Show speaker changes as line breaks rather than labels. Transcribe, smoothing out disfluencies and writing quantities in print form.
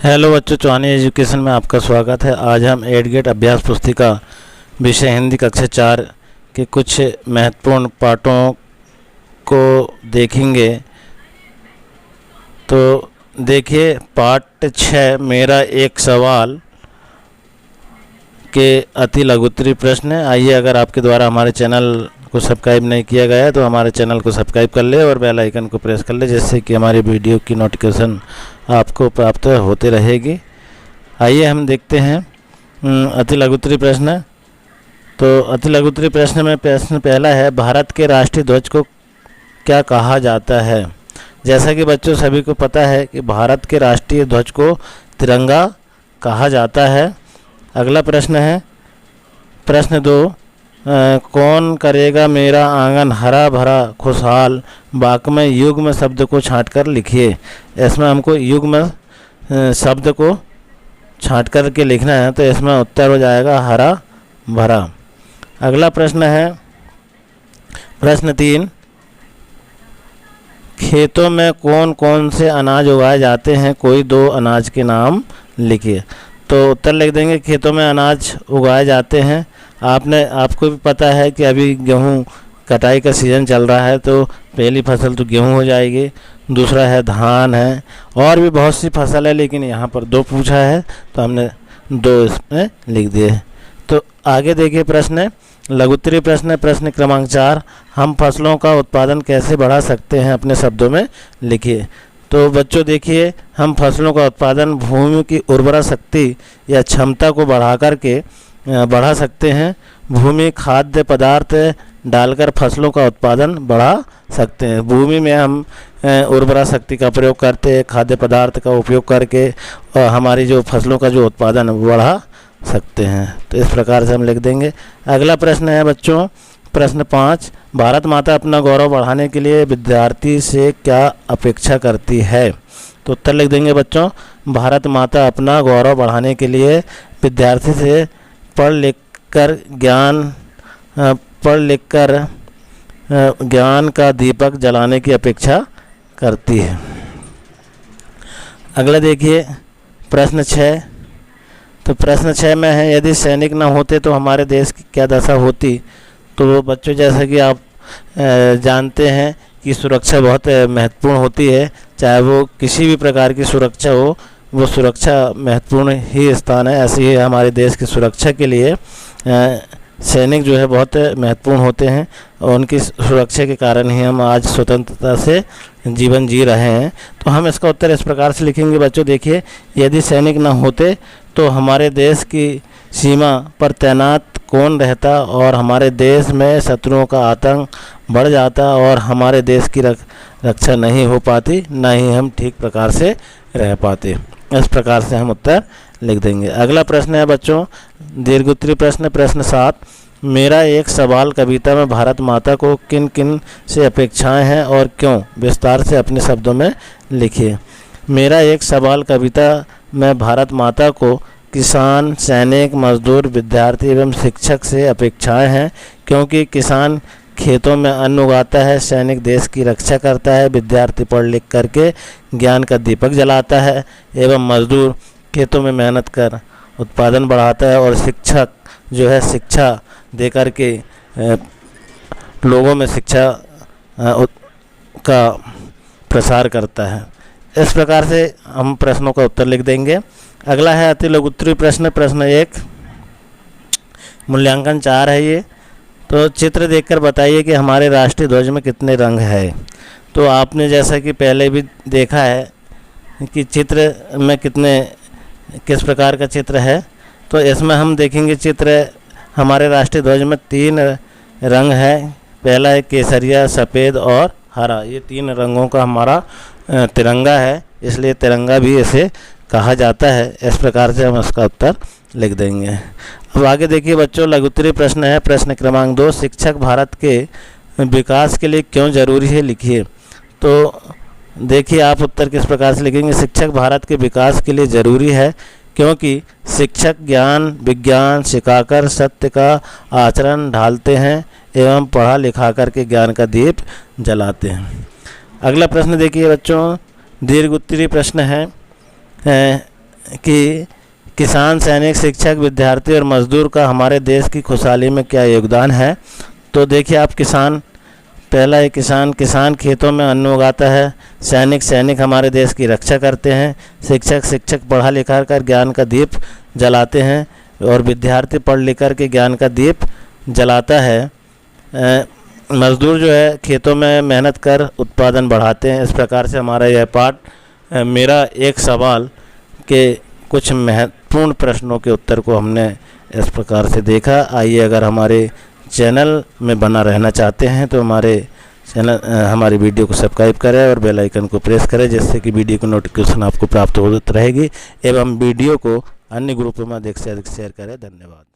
Hello बच्चों, चौहानी education में आपका स्वागत है। आज हम 8 गेट अभ्यास पुस्तिका विषय हिंदी कक्षा 4 के कुछ महत्वपूर्ण पाठों को देखेंगे। तो देखिए, पाठ 6 मेरा एक सवाल के अति लघुत्तरीय प्रश्न है। आइए, अगर आपके द्वारा हमारे चैनल को सब्सक्राइब नहीं किया गया है तो हमारे चैनल को सब्सक्राइब कर ले और बेल आइकन को प्रेस कर ले, जिससे कि हमारी वीडियो की नोटिफिकेशन आपको प्राप्त होते रहेगी। आइए हम देखते हैं अति लघुत्तरीय प्रश्न। तो अति लघुत्तरीय प्रश्न में प्रश्न पहला है, भारत के राष्ट्रीय ध्वज को क्या कहा जाता है। जैसा कि बच्चों सभी को पता है कि भारत के राष्ट्रीय ध्वज को तिरंगा कहा जाता है। अगला प्रश्न है प्रश्न 2, कौन करेगा मेरा आंगन हरा भरा खुशहाल। वाक्य में युग्म शब्द को छांटकर लिखिए। इसमें हमको युग्म शब्द को छांट कर के लिखना है, तो इसमें उत्तर हो जाएगा हरा भरा। अगला प्रश्न है प्रश्न 3, खेतों में कौन कौन से अनाज उगाए जाते हैं, कोई 2 अनाज के नाम लिखिए। तो उत्तर लिख देंगे, खेतों में अनाज उगाए जाते हैं। आपको भी पता है कि अभी गेहूं कटाई का सीज़न चल रहा है, तो पहली फसल तो गेहूं हो जाएगी। दूसरा है धान है, और भी बहुत सी फसल है, लेकिन यहाँ पर 2 पूछा है तो हमने 2 इसमें लिख दिए। तो आगे देखिए, प्रश्न लघुत्तरीय प्रश्न प्रश्न क्रमांक 4, हम फसलों का उत्पादन कैसे बढ़ा सकते हैं, अपने शब्दों में लिखिए। तो बच्चों देखिए, हम फसलों का उत्पादन भूमि की उर्वरा शक्ति या क्षमता को बढ़ा सकते हैं। भूमि खाद्य पदार्थ डालकर फसलों का उत्पादन बढ़ा सकते हैं। भूमि में हम उर्वरा शक्ति का प्रयोग करते हैं, खाद्य पदार्थ का उपयोग करके हमारी जो फसलों का जो उत्पादन बढ़ा सकते हैं। तो इस प्रकार से हम लिख देंगे। अगला प्रश्न है बच्चों प्रश्न 5, भारत माता अपना गौरव बढ़ाने के लिए विद्यार्थी से क्या अपेक्षा करती है। तो उत्तर लिख देंगे बच्चों, भारत माता अपना गौरव बढ़ाने के लिए विद्यार्थी से पढ़ लिख कर ज्ञान का दीपक जलाने की अपेक्षा करती है। अगला देखिए प्रश्न 6। तो प्रश्न 6 में है, यदि सैनिक न होते तो हमारे देश की क्या दशा होती। तो बच्चों जैसा कि आप जानते हैं कि सुरक्षा बहुत महत्वपूर्ण होती है। चाहे वो किसी भी प्रकार की सुरक्षा हो, वो सुरक्षा महत्वपूर्ण ही स्थान है। ऐसे ही हमारे देश की सुरक्षा के लिए सैनिक जो है बहुत महत्वपूर्ण होते हैं, और उनकी सुरक्षा के कारण ही हम आज स्वतंत्रता से जीवन जी रहे हैं। तो हम इसका उत्तर इस प्रकार से लिखेंगे बच्चों, देखिए, यदि सैनिक न होते तो हमारे देश की सीमा पर तैनात कौन रहता, और हमारे देश में शत्रुओं का आतंक बढ़ जाता, और हमारे देश की रक्षा नहीं हो पाती, न ही हम ठीक प्रकार से रह पाते। इस प्रकार से हम उत्तर लिख देंगे। अगला प्रश्न है बच्चों दीर्घोत्तरीय प्रश्न प्रश्न 7, मेरा एक सवाल कविता में भारत माता को किन किन से अपेक्षाएं हैं और क्यों, विस्तार से अपने शब्दों में लिखिए। मेरा एक सवाल कविता में भारत माता को किसान, सैनिक, मजदूर, विद्यार्थी एवं शिक्षक से अपेक्षाएं हैं, क्योंकि किसान खेतों में अन्न उगाता है, सैनिक देश की रक्षा करता है, विद्यार्थी पढ़ लिख करके ज्ञान का दीपक जलाता है, एवं मजदूर खेतों में मेहनत कर उत्पादन बढ़ाता है, और शिक्षक जो है शिक्षा दे कर के लोगों में शिक्षा का प्रसार करता है। इस प्रकार से हम प्रश्नों का उत्तर लिख देंगे। अगला है अति लघुत्तरीय प्रश्न प्रश्न 1, मूल्यांकन 4 है ये। तो चित्र देखकर बताइए कि हमारे राष्ट्रीय ध्वज में कितने रंग है। तो आपने जैसा कि पहले भी देखा है कि चित्र में किस प्रकार का चित्र है। तो इसमें हम देखेंगे चित्र हमारे राष्ट्रीय ध्वज में 3 रंग है। पहला है केसरिया, सफ़ेद और हरा। ये 3 रंगों का हमारा तिरंगा है, इसलिए तिरंगा भी इसे कहा जाता है। इस प्रकार से हम इसका उत्तर लिख देंगे। अब आगे देखिए बच्चों, लघुत्तरीय प्रश्न है प्रश्न क्रमांक 2, शिक्षक भारत के विकास के लिए क्यों जरूरी है, लिखिए। तो देखिए आप उत्तर किस प्रकार से लिखेंगे, शिक्षक भारत के विकास के लिए जरूरी है क्योंकि शिक्षक ज्ञान विज्ञान सिखाकर सत्य का आचरण ढालते हैं एवं पढ़ा लिखा करके ज्ञान का दीप जलाते हैं। अगला प्रश्न देखिए बच्चों, दीर्घ उत्तरीय प्रश्न है कि किसान, सैनिक, शिक्षक, विद्यार्थी और मजदूर का हमारे देश की खुशहाली में क्या योगदान है। तो देखिए आप, पहला है किसान खेतों में अन्न उगाता है। सैनिक हमारे देश की रक्षा करते हैं। शिक्षक पढ़ा लिखा कर ज्ञान का दीप जलाते हैं और विद्यार्थी पढ़ लिख कर के ज्ञान का दीप जलाता है। मजदूर जो है खेतों में मेहनत कर उत्पादन बढ़ाते हैं। इस प्रकार से हमारा यह पाठ मेरा एक सवाल के कुछ महत्वपूर्ण प्रश्नों के उत्तर को हमने इस प्रकार से देखा। आइए, अगर हमारे चैनल में बना रहना चाहते हैं तो हमारी वीडियो को सब्सक्राइब करें और बेल आइकन को प्रेस करें, जिससे कि वीडियो की नोटिफिकेशन आपको प्राप्त होती रहेगी एवं वीडियो को अन्य ग्रुपों में अधिक से अधिक शेयर करें। धन्यवाद।